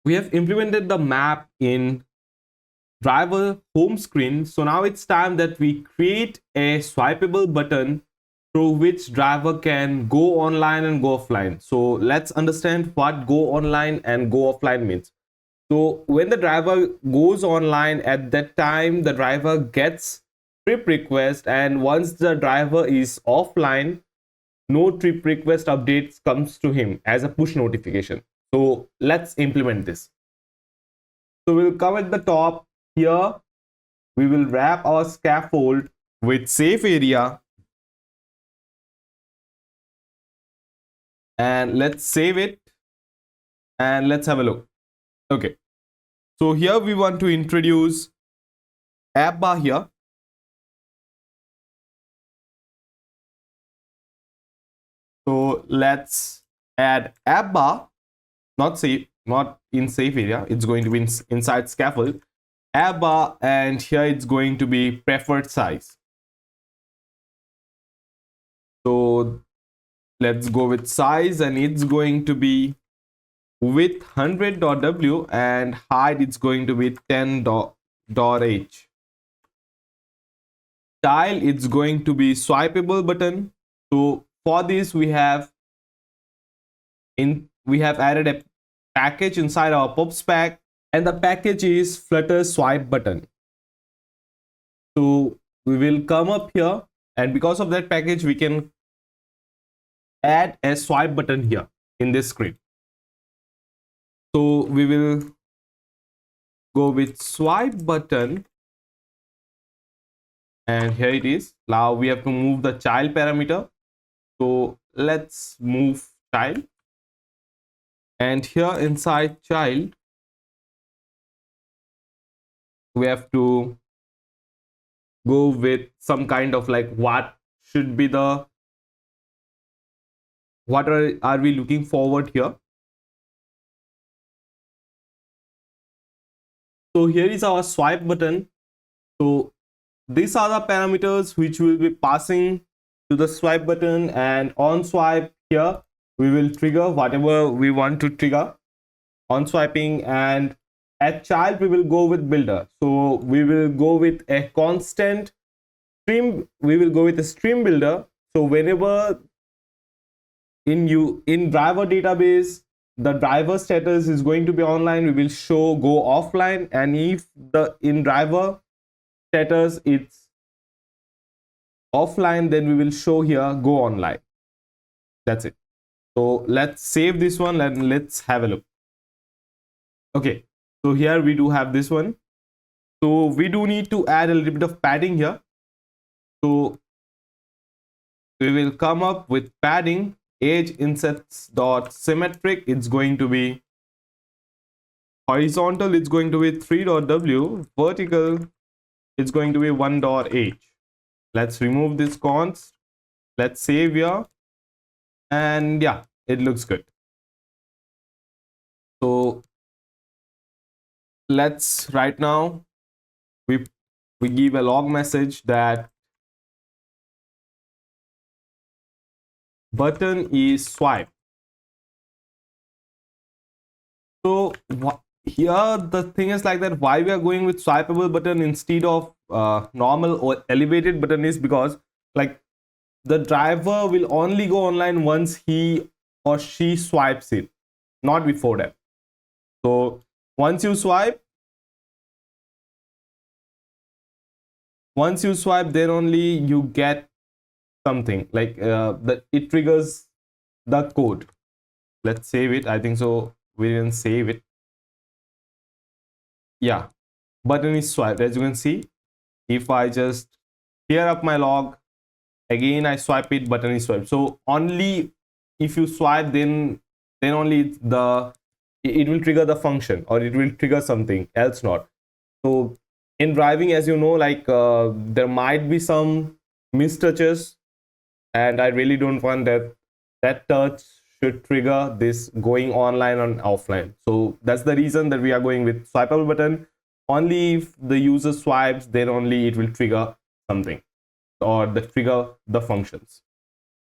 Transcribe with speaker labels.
Speaker 1: we have implemented the map in driver home screen. So now it's time that we create a swipeable button through which driver can go online and go offline. So let's understand what go online and go offline means. So when the driver goes online, at that time the driver gets trip request, and once the driver is offline, no trip request updates comes to him as a push notification. So let's implement this. So we'll come at the top here. We will wrap our scaffold with safe area, and let's save it and let's have a look. Okay, so here we want to introduce app bar here. So let's add app bar, not in safe area, it's going to be inside scaffold, app bar, and here it's going to be preferred size. So let's go with size, and it's going to be width 100.w and height it's going to be 10.h. Style it's going to be swipeable button. So for this we have added a package inside our pubs pack, and the package is Flutter swipe button. So we will come up here, and because of that package we can add a swipe button here in this screen. So we will go with swipe button, and here it is. Now we have to move the child parameter. So let's move child, and here inside child we have to go with some kind of like what should be the what are we looking forward here. So here is our swipe button. So these are the parameters which will be passing to the swipe button, and on swipe here we will trigger whatever we want to trigger on swiping, and at child we will go with builder. So we will go with a constant stream, we will go with a stream builder. So whenever in driver database the driver status is going to be online, we will show go offline, and if the in driver status it's offline, then we will show here go online. That's it. So let's save this one and let's have a look. Okay, so here we do have this one. So we do need to add a little bit of padding here. So we will come up with padding. Edge insets dot symmetric, it's going to be horizontal, it's going to be 3.w, vertical it's going to be 1.h. Let's remove this const, let's save here, and yeah, it looks good. So let's right now we give a log message that button is swipe. So here the thing is like that, why we are going with swipeable button instead of normal or elevated button is because like the driver will only go online once he or she swipes it, not before that. So once you swipe, then only you get something like that it triggers the code. Let's save it. I think so we didn't save it. Yeah, button is swiped. As you can see, if I just clear up my log again, I swipe it, button is swiped. So only if you swipe, then only it will trigger the function, or it will trigger something else not. So in driving, as you know, like there might be some mistouches, and I really don't want that touch should trigger this going online and offline. So that's the reason that we are going with swipeable button. Only if the user swipes, then only it will trigger something, or trigger the functions.